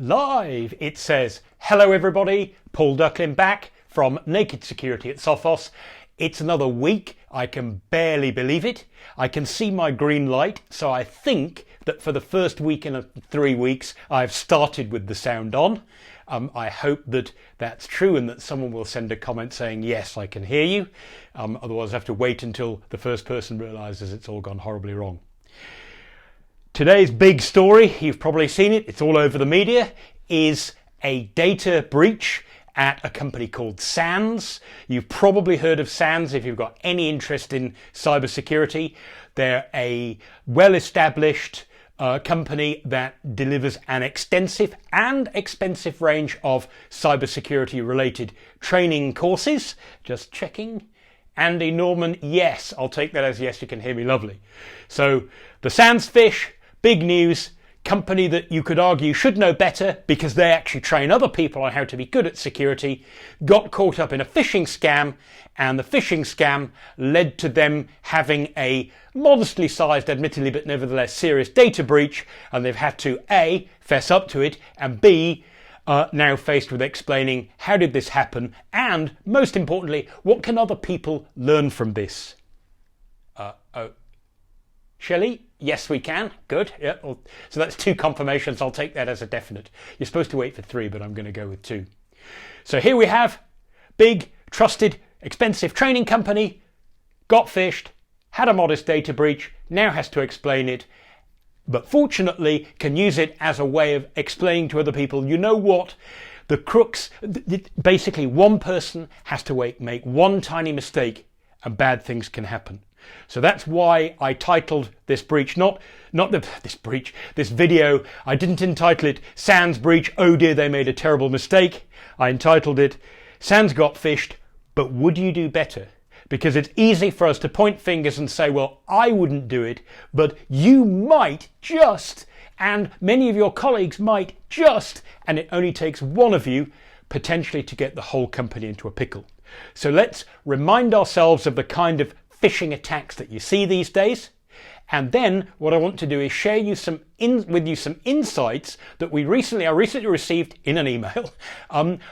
live. It says, hello everybody, Paul Ducklin back from Naked Security at Sophos. It's another week. I can barely believe it. I can see my green light, so I think that for the first week in 3 weeks I've started with the sound on. I hope that that's true and that someone will send a comment saying, yes, I can hear you. Otherwise I have to wait until the first person realises it's all gone horribly wrong. Today's big story, you've probably seen it, it's all over the media, is a data breach at a company called SANS. You've probably heard of SANS if you've got any interest in cybersecurity. They're a well-established company that delivers an extensive and expensive range of cybersecurity related training courses. Just checking. Andy Norman, yes, I'll take that as yes, you can hear me lovely. So the SANS fish, big news, company that you could argue should know better because they actually train other people on how to be good at security, got caught up in a phishing scam, and the phishing scam led to them having a modestly sized, admittedly, but nevertheless serious data breach, and they've had to A, fess up to it, and B, now faced with explaining how did this happen, and most importantly, what can other people learn from this? Shelley? Yes, we can. Good. Yeah. So that's 2 confirmations. I'll take that as a definite. You're supposed to wait for 3, but I'm going to go with 2. So here we have big, trusted, expensive training company, got phished, had a modest data breach, now has to explain it, but fortunately can use it as a way of explaining to other people, you know what? The crooks, basically one person has to make one tiny mistake and bad things can happen. So that's why I titled this breach, this video, I didn't entitle it SANS breach, oh dear they made a terrible mistake. I entitled it SANS got phished, but would you do better? Because it's easy for us to point fingers and say, well, I wouldn't do it, but you might just, and many of your colleagues might just, and it only takes one of you potentially to get the whole company into a pickle. So let's remind ourselves of the kind of phishing attacks that you see these days. And then what I want to do is share with you some insights that I recently received in an email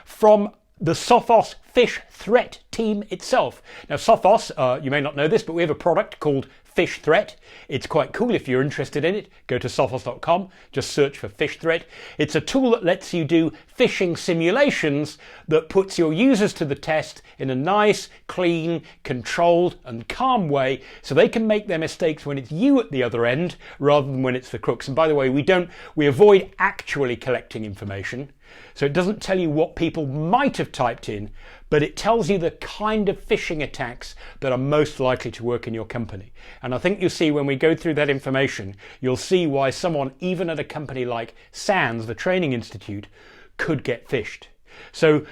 from the Sophos phish threat team itself. Now Sophos, you may not know this, but we have a product called Phish Threat. It's quite cool. If you're interested in it, go to sophos.com, just search for Phish Threat. It's a tool that lets you do phishing simulations that puts your users to the test in a nice, clean, controlled and calm way so they can make their mistakes when it's you at the other end rather than when it's the crooks. And by the way, we avoid actually collecting information. So it doesn't tell you what people might have typed in, but it tells you the kind of phishing attacks that are most likely to work in your company. And I think you'll see when we go through that information, you'll see why someone, even at a company like SANS, the Training Institute, could get phished. So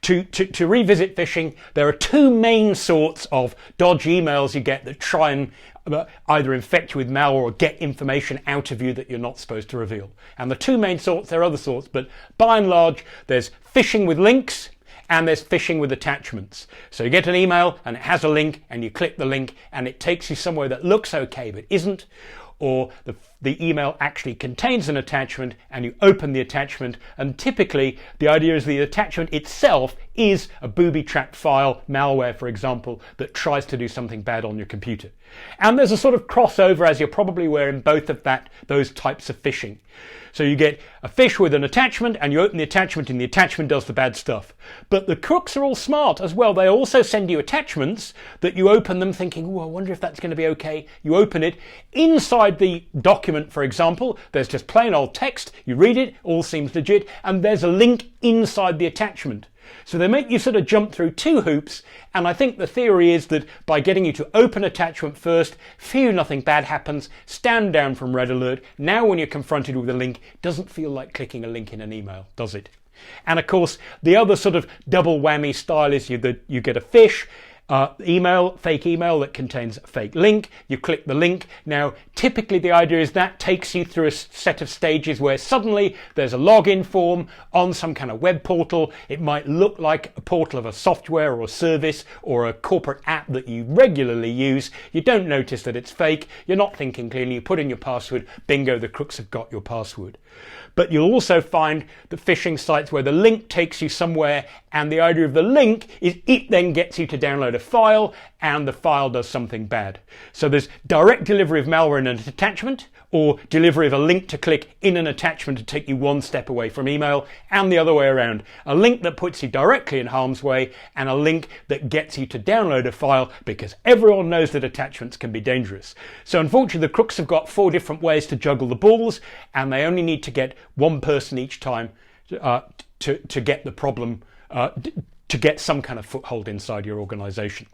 to revisit phishing, there are 2 main sorts of dodgy emails you get that try and either infect you with malware or get information out of you that you're not supposed to reveal. And the 2 main sorts, there are other sorts, but by and large, there's phishing with links and there's phishing with attachments. So you get an email and it has a link and you click the link and it takes you somewhere that looks okay but isn't, or the email actually contains an attachment and you open the attachment, and typically the idea is the attachment itself is a booby-trapped file, malware for example, that tries to do something bad on your computer. And there's a sort of crossover, as you're probably aware, in both of those types of phishing. So you get a phish with an attachment and you open the attachment and the attachment does the bad stuff. But the crooks are all smart as well. They also send you attachments that you open them thinking, oh, I wonder if that's going to be okay. You open it. Inside the document, for example, there's just plain old text. You read it, all seems legit, and there's a link inside the attachment. So they make you sort of jump through 2 hoops, and I think the theory is that by getting you to open attachment first, nothing bad happens, stand down from red alert. Now when you're confronted with a link, it doesn't feel like clicking a link in an email, does it? And of course, the other sort of double whammy style is you get a phish, fake email that contains a fake link. You click the link. Now, typically the idea is that takes you through a set of stages where suddenly there's a login form on some kind of web portal. It might look like a portal of a software or a service or a corporate app that you regularly use. You don't notice that it's fake. You're not thinking clearly. You put in your password. Bingo, the crooks have got your password. But you'll also find the phishing sites where the link takes you somewhere, and the idea of the link is it then gets you to download a file, and the file does something bad. So there's direct delivery of malware in an attachment, or delivery of a link to click in an attachment to take you one step away from email, and the other way around. A link that puts you directly in harm's way, and a link that gets you to download a file, because everyone knows that attachments can be dangerous. So unfortunately, the crooks have got 4 different ways to juggle the balls, and they only need to get one person each time to get the problem, to get some kind of foothold inside your organization.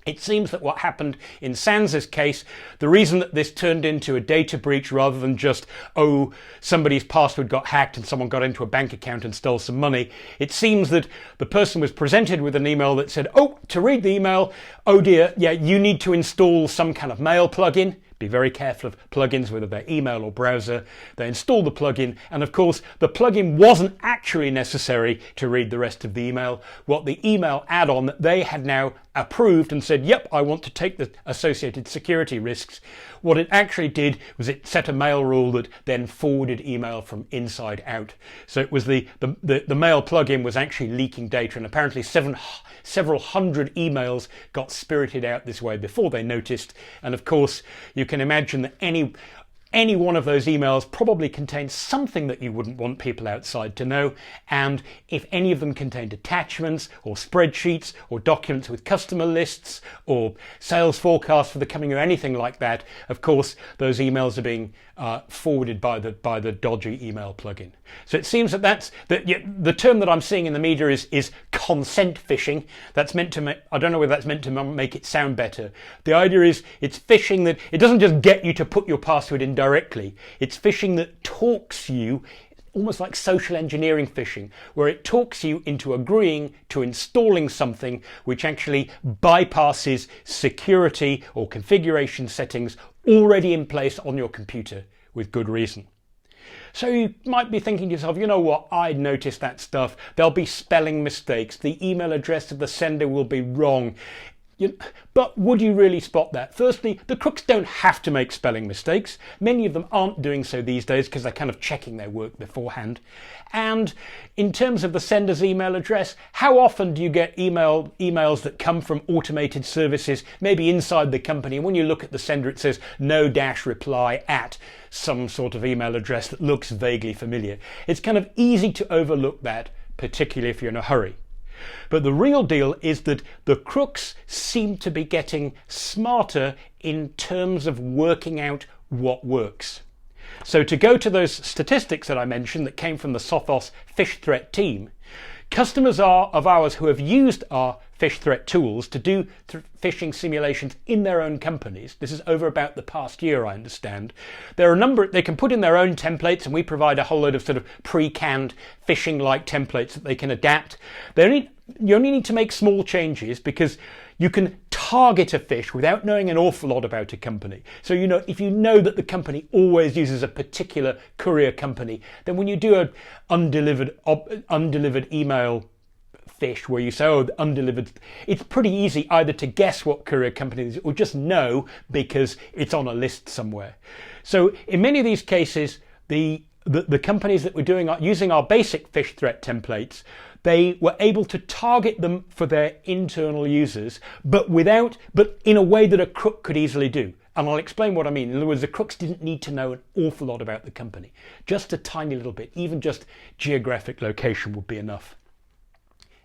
It seems that what happened in SANS's case, the reason that this turned into a data breach rather than just, oh, somebody's password got hacked and someone got into a bank account and stole some money, it seems that the person was presented with an email that said, oh, to read the email, oh dear, yeah, you need to install some kind of mail plugin. Be very careful of plugins, whether they're email or browser. They install the plugin, and of course the plugin wasn't actually necessary to read the rest of the email. What the email add-on that they had now approved and said, yep, I want to take the associated security risks, what it actually did was it set a mail rule that then forwarded email from inside out. So it was the mail plugin was actually leaking data, and apparently several hundred emails got spirited out this way before they noticed. And of course, you can imagine that any one of those emails probably contained something that you wouldn't want people outside to know. And if any of them contained attachments or spreadsheets or documents with customer lists or sales forecasts for the coming year, anything like that, of course, those emails are being forwarded by the dodgy email plugin. So it seems that the term that I'm seeing in the media is consent phishing. That's meant to make, I don't know whether that's meant to make it sound better. The idea is it's phishing that it doesn't just get you to put your password in directly. It's phishing that talks you, almost like social engineering phishing, where it talks you into agreeing to installing something which actually bypasses security or configuration settings already in place on your computer with good reason. So you might be thinking to yourself, you know what, I'd noticed that stuff. There'll be spelling mistakes. The email address of the sender will be wrong. But would you really spot that? Firstly, the crooks don't have to make spelling mistakes. Many of them aren't doing so these days because they're kind of checking their work beforehand. And in terms of the sender's email address, how often do you get emails that come from automated services, maybe inside the company, and when you look at the sender it says no-reply at some sort of email address that looks vaguely familiar? It's kind of easy to overlook that, particularly if you're in a hurry. But the real deal is that the crooks seem to be getting smarter in terms of working out what works. So to go to those statistics that I mentioned that came from the Sophos phish threat team, customers of ours who have used our phish threat tools to do phishing simulations in their own companies, this is over about the past year I understand, there are a number, they can put in their own templates, and we provide a whole load of sort of pre-canned phishing-like templates that they can adapt. You only need to make small changes because you can target a phish without knowing an awful lot about a company. So if you know that the company always uses a particular courier company, then when you do an undelivered email phish where you say, oh, undelivered, it's pretty easy either to guess what courier company it is or just know because it's on a list somewhere. So in many of these cases, the companies that were using our basic phish threat templates, they were able to target them for their internal users, but in a way that a crook could easily do. And I'll explain what I mean. In other words, the crooks didn't need to know an awful lot about the company. Just a tiny little bit, even just geographic location would be enough.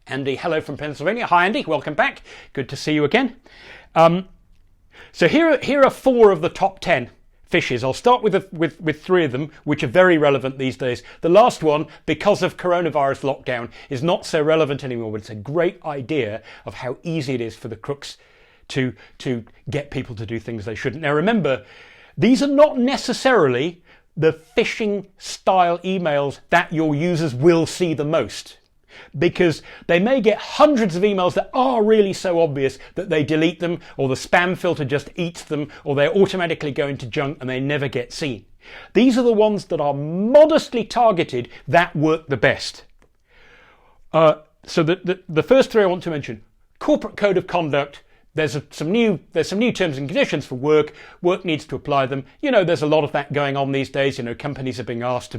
Andy, hello from Pennsylvania. Hi, Andy. Welcome back. Good to see you again. So here are 4 of the top 10 phishes. I'll start with 3 of them, which are very relevant these days. The last one, because of coronavirus lockdown, is not so relevant anymore, but it's a great idea of how easy it is for the crooks to get people to do things they shouldn't. Now remember, these are not necessarily the phishing style emails that your users will see the most. because they may get hundreds of emails that are really so obvious that they delete them, or the spam filter just eats them, or they automatically go into junk and they never get seen. These are the ones that are modestly targeted that work the best. So the first three I want to mention: corporate code of conduct. There's some new terms and conditions for work. Work needs to apply them. You know, there's a lot of that going on these days. You know, companies are being asked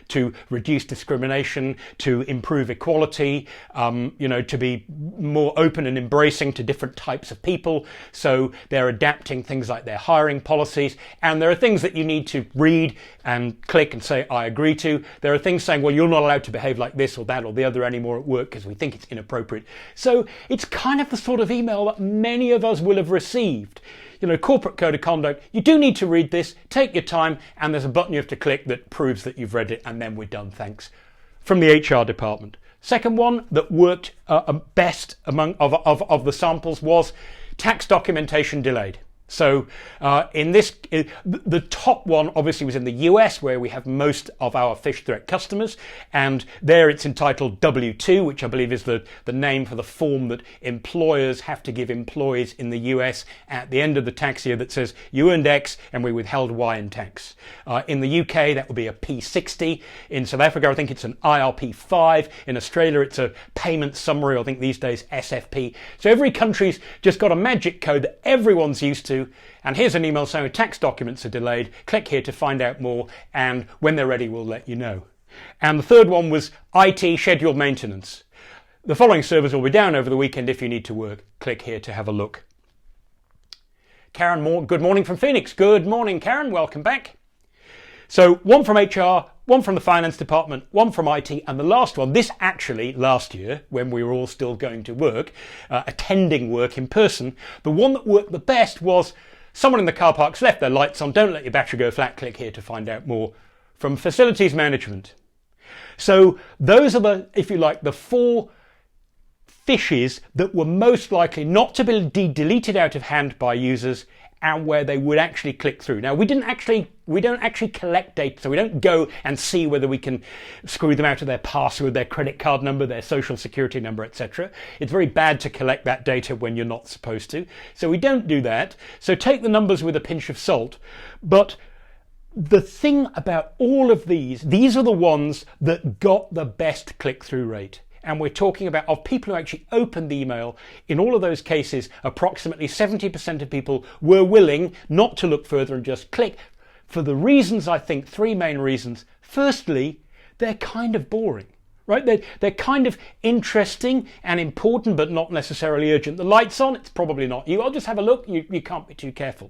to reduce discrimination, to improve equality, you know, to be more open and embracing to different types of people. So they're adapting things like their hiring policies. And there are things that you need to read and click and say, I agree to. There are things saying, well, you're not allowed to behave like this or that or the other anymore at work because we think it's inappropriate. So it's kind of the sort of email that many of us will have received. You know, corporate code of conduct, you do need to read this, take your time, and there's a button you have to click that proves that you've read it, and then we're done, thanks. From the HR department. Second one that worked best among of the samples was tax documentation delayed. So the top one obviously was in the US, where we have most of our phished threat customers, and there it's entitled W-2, which I believe is the name for the form that employers have to give employees in the US at the end of the tax year that says you earned X and we withheld Y in tax. In the UK that would be a P60. In South Africa I think it's an IRP5. In Australia it's a payment summary, I think these days SFP. So every country's just got a magic code that everyone's used to. And here's an email saying tax documents are delayed. Click here to find out more, and when they're ready, we'll let you know. And the third one was IT scheduled maintenance. The following servers will be down over the weekend if you need to work. Click here to have a look. Karen Moore, good morning from Phoenix. Good morning, Karen. Welcome back. So one from HR, one from the finance department, one from IT, and the last one, this actually last year when we were all still going to work, attending work in person, the one that worked the best was someone in the car park's left their lights on, don't let your battery go flat, click here to find out more, from facilities management. So those are the, if you like, the four phishes that were most likely not to be deleted out of hand by users and where they would actually click through. Now we don't actually collect data, so we don't go and see whether we can screw them out of their password, their credit card number, their social security number, etc. It's very bad to collect that data when you're not supposed to. So we don't do that. So take the numbers with a pinch of salt. But the thing about all of these are the ones that got the best click-through rate. And we're talking about of people who actually opened the email. In all of those cases, approximately 70% of people were willing not to look further and just click. For the reasons, I think, three main reasons. Firstly, they're kind of boring, right? They're kind of interesting and important, but not necessarily urgent. The light's on, it's probably not you. I'll just have a look. You can't be too careful.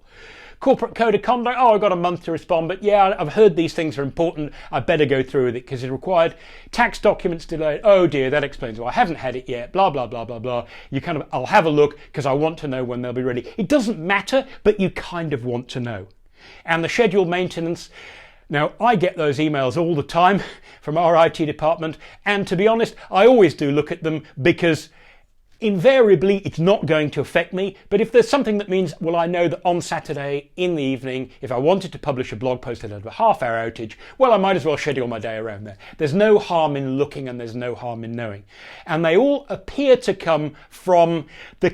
Corporate code of conduct, oh, I've got a month to respond, but yeah, I've heard these things are important. I better go through with it because it's required. Tax documents delayed, oh dear, that explains why I haven't had it yet, blah, blah, blah, blah, blah. You kind of, I'll have a look because I want to know when they'll be ready. It doesn't matter, but you kind of want to know. And the scheduled maintenance, now I get those emails all the time from our IT department, and to be honest, I always do look at them because invariably it's not going to affect me, but if there's something that means, well, I know that on Saturday in the evening, if I wanted to publish a blog post that had a half-hour outage, well, I might as well schedule my day around there. There's no harm in looking and there's no harm in knowing. And they all appear to come from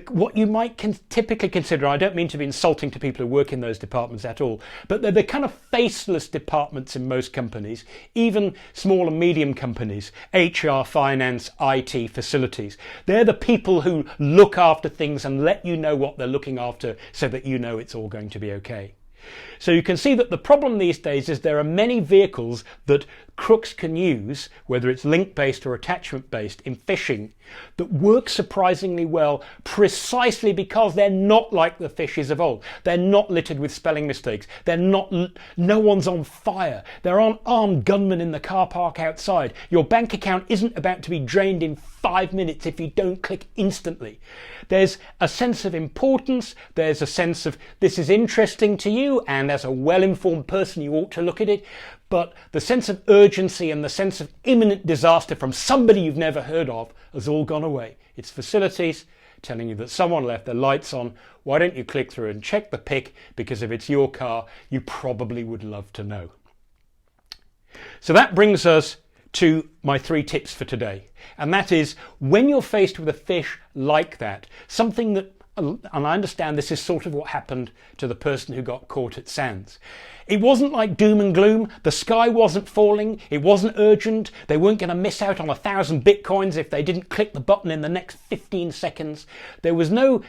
what you might typically consider, I don't mean to be insulting to people who work in those departments at all, but they're the kind of faceless departments in most companies, even small and medium companies, HR, finance, IT, facilities. They're the people who look after things and let you know what they're looking after so that you know it's all going to be okay. So you can see that the problem these days is there are many vehicles that crooks can use, whether it's link-based or attachment-based in phishing, that work surprisingly well precisely because they're not like the phishes of old. They're not littered with spelling mistakes. They're not, no one's on fire. There aren't armed gunmen in the car park outside. Your bank account isn't about to be drained in 5 minutes if you don't click instantly. There's a sense of importance. There's a sense of this is interesting to you, and as a well-informed person you ought to look at it. But the sense of urgency and the sense of imminent disaster from somebody you've never heard of has all gone away. It's facilities telling you that someone left their lights on. Why don't you click through and check the pic? Because if it's your car, you probably would love to know. So that brings us to my 3 tips for today. And that is, when you're faced with a phish like that, something that, and I understand this is sort of what happened to the person who got caught at SANS. It wasn't like doom and gloom. The sky wasn't falling. It wasn't urgent. They weren't going to miss out on 1,000 bitcoins if they didn't click the button in the next 15 seconds. There was no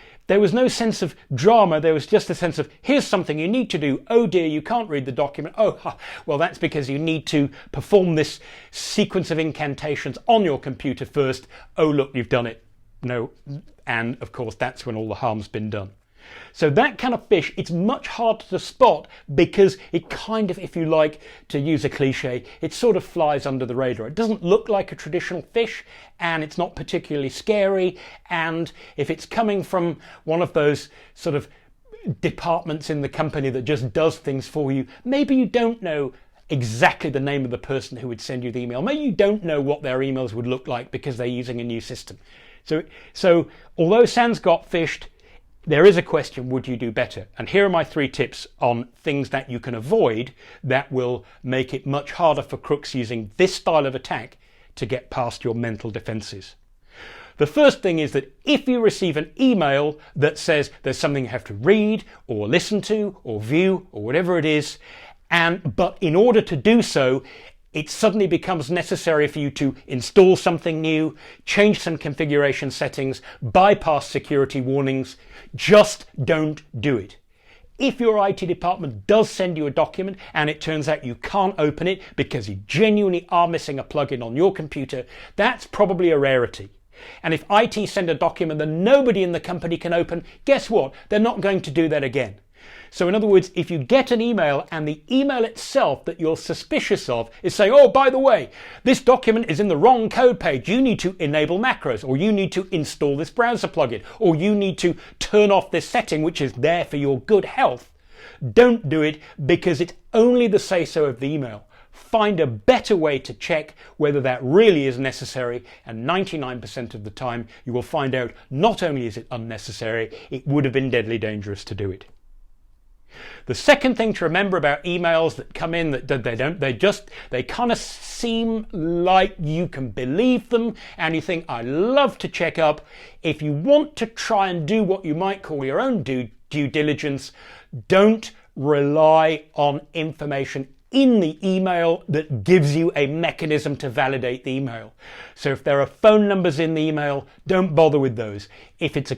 sense of drama. There was just a sense of, here's something you need to do. Oh dear, you can't read the document. Oh, well, that's because you need to perform this sequence of incantations on your computer first. Oh, look, you've done it. No. And of course, that's when all the harm's been done. So that kind of phish, it's much harder to spot because it kind of, if you like to use a cliche, it sort of flies under the radar. It doesn't look like a traditional phish, and it's not particularly scary. And if it's coming from one of those sort of departments in the company that just does things for you, maybe you don't know exactly the name of the person who would send you the email. Maybe you don't know what their emails would look like because they're using a new system. So although SANS got phished, there is a question, would you do better? And here are my 3 tips on things that you can avoid that will make it much harder for crooks using this style of attack to get past your mental defenses. The first thing is that if you receive an email that says there's something you have to read or listen to or view or whatever it is, but in order to do so, it suddenly becomes necessary for you to install something new, change some configuration settings, bypass security warnings. Just don't do it. If your IT department does send you a document and it turns out you can't open it because you genuinely are missing a plugin on your computer, that's probably a rarity. And if IT send a document that nobody in the company can open, guess what? They're not going to do that again. So in other words, if you get an email and the email itself that you're suspicious of is saying, oh, by the way, this document is in the wrong code page. You need to enable macros, or you need to install this browser plugin, or you need to turn off this setting, which is there for your good health. Don't do it because it's only the say-so of the email. Find a better way to check whether that really is necessary, and 99% of the time you will find out not only is it unnecessary, it would have been deadly dangerous to do it. The second thing to remember about emails that come in that they kind of seem like you can believe them and you think, I love to check up. If you want to try and do what you might call your own due diligence, don't rely on information in the email that gives you a mechanism to validate the email. So if there are phone numbers in the email, don't bother with those. If it's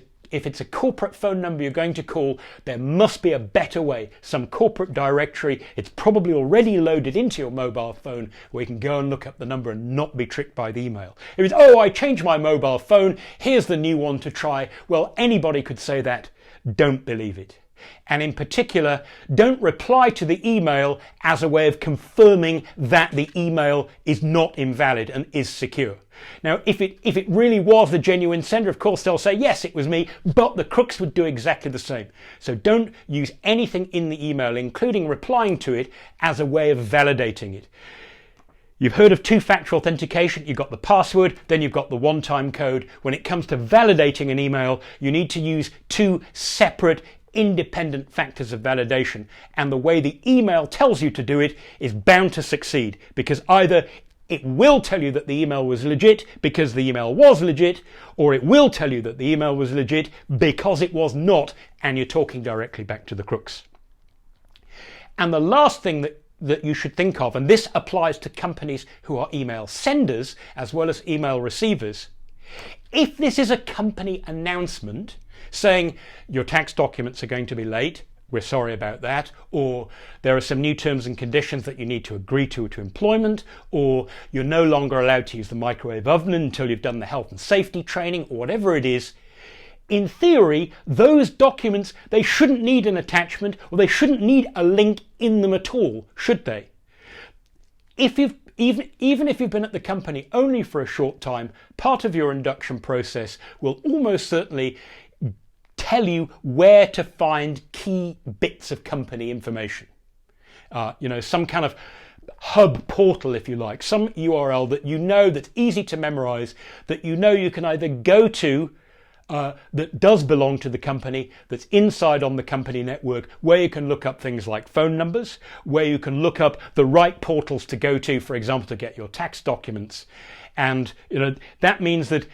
a corporate phone number you're going to call, there must be a better way, some corporate directory. It's probably already loaded into your mobile phone where you can go and look up the number and not be tricked by the email. If it's, oh, I changed my mobile phone, here's the new one to try. Well, anybody could say that. Don't believe it. And in particular, don't reply to the email as a way of confirming that the email is not invalid and is secure. Now, if it really was the genuine sender, of course, they'll say, yes, it was me, but the crooks would do exactly the same. So don't use anything in the email, including replying to it, as a way of validating it. You've heard of two-factor authentication. You've got the password, then you've got the one-time code. When it comes to validating an email, you need to use 2 separate independent factors of validation, and the way the email tells you to do it is bound to succeed, because either it will tell you that the email was legit because the email was legit, or it will tell you that the email was legit because it was not, and you're talking directly back to the crooks. And the last thing that you should think of, and this applies to companies who are email senders as well as email receivers, if this is a company announcement saying your tax documents are going to be late, we're sorry about that, or there are some new terms and conditions that you need to agree to employment, or you're no longer allowed to use the microwave oven until you've done the health and safety training, or whatever it is, in theory, those documents, they shouldn't need an attachment, or they shouldn't need a link in them at all, should they? Even if you've been at the company only for a short time, part of your induction process will almost certainly tell you where to find key bits of company information. Some kind of hub portal, if you like, some URL that you know that's easy to memorize, that you know you can either go to that does belong to the company, that's inside on the company network, where you can look up things like phone numbers, where you can look up the right portals to go to, for example, to get your tax documents. And that means that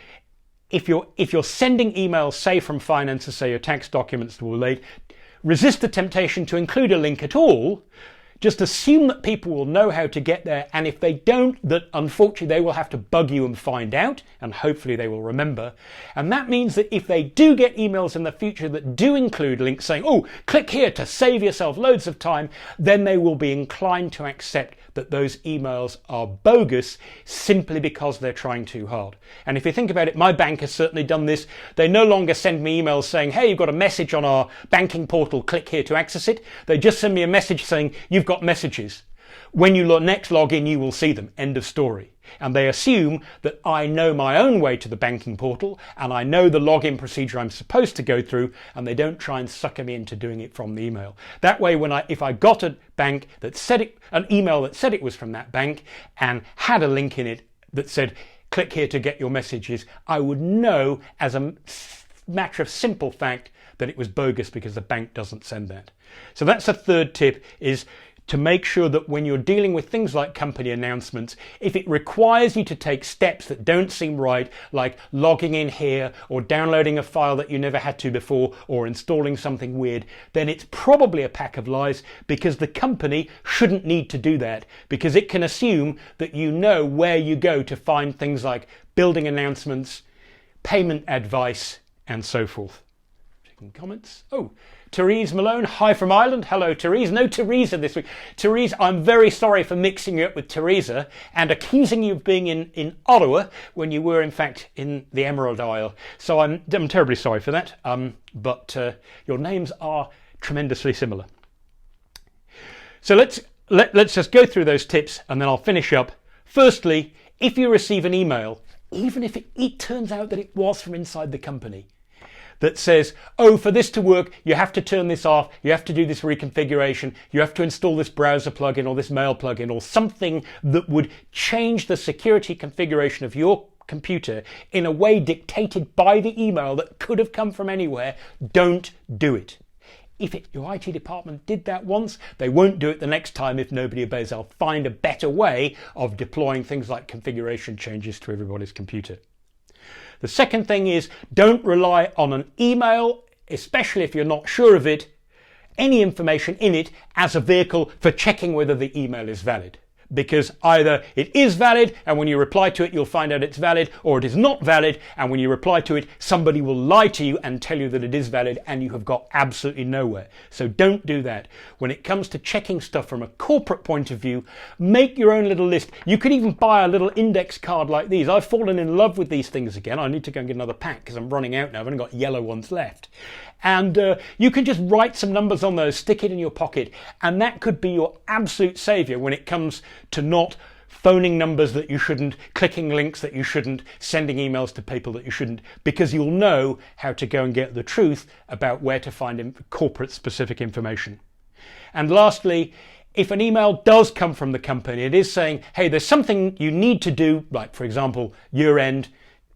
if you're sending emails, say from finance, to say your tax documents were late, resist the temptation to include a link at all. Just assume that people will know how to get there, and if they don't, that unfortunately they will have to bug you and find out, and hopefully they will remember. And that means that if they do get emails in the future that do include links saying, oh, click here to save yourself loads of time, then they will be inclined to accept that those emails are bogus simply because they're trying too hard. And if you think about it, my bank has certainly done this. They no longer send me emails saying, hey, you've got a message on our banking portal, click here to access it. They just send me a message saying, you've got messages. When you next log in, you will see them. End of story. And they assume that I know my own way to the banking portal and I know the login procedure I'm supposed to go through, and they don't try and sucker me into doing it from the email. That way, if I got a bank that said an email that said it was from that bank and had a link in it that said, click here to get your messages, I would know as a matter of simple fact that it was bogus because the bank doesn't send that. So that's a third tip, is to make sure that when you're dealing with things like company announcements, if it requires you to take steps that don't seem right, like logging in here or downloading a file that you never had to before or installing something weird, then it's probably a pack of lies, because the company shouldn't need to do that, because it can assume that you know where you go to find things like building announcements, payment advice, and so forth. Checking comments. Oh, Therese Malone, hi from Ireland. Hello, Therese. No Teresa this week. Therese, I'm very sorry for mixing you up with Teresa and accusing you of being in Ottawa when you were in fact in the Emerald Isle. So I'm terribly sorry for that. But your names are tremendously similar. So let's just go through those tips and then I'll finish up. Firstly, if you receive an email, even if it turns out that it was from inside the company, that says, oh, for this to work, you have to turn this off, you have to do this reconfiguration, you have to install this browser plugin or this mail plugin or something that would change the security configuration of your computer in a way dictated by the email that could have come from anywhere, don't do it. If your IT department did that once, they won't do it the next time if nobody obeys. They'll find a better way of deploying things like configuration changes to everybody's computer. The second thing is, don't rely on an email, especially if you're not sure of it, any information in it, as a vehicle for checking whether the email is valid. Because either it is valid and when you reply to it you'll find out it's valid, or it is not valid and when you reply to it somebody will lie to you and tell you that it is valid and you have got absolutely nowhere. So don't do that. When it comes to checking stuff from a corporate point of view, make your own little list. You could even buy a little index card like these. I've fallen in love with these things again. I need to go and get another pack because I'm running out now. I've only got yellow ones left. And you can just write some numbers on those, stick it in your pocket, and that could be your absolute saviour when it comes to not phoning numbers that you shouldn't, clicking links that you shouldn't, sending emails to people that you shouldn't, because you'll know how to go and get the truth about where to find corporate specific information. And lastly, if an email does come from the company, it is saying, hey, there's something you need to do, like for example, year end,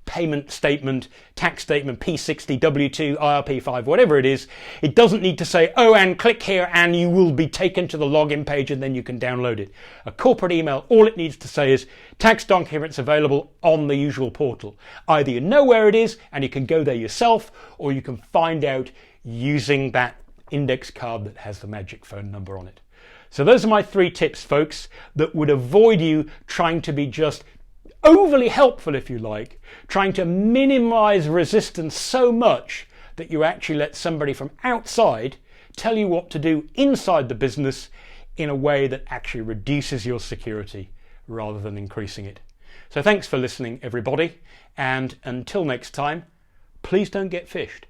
payment statement, tax statement, P60, W2, IRP5, whatever it is, it doesn't need to say, oh, and click here and you will be taken to the login page and then you can download it. A corporate email, all it needs to say is tax documents available on the usual portal. Either you know where it is and you can go there yourself, or you can find out using that index card that has the magic phone number on it. So those are my 3 tips, folks, that would avoid you trying to be just overly helpful, if you like, trying to minimize resistance so much that you actually let somebody from outside tell you what to do inside the business in a way that actually reduces your security rather than increasing it. So thanks for listening, everybody, and until next time, please don't get phished.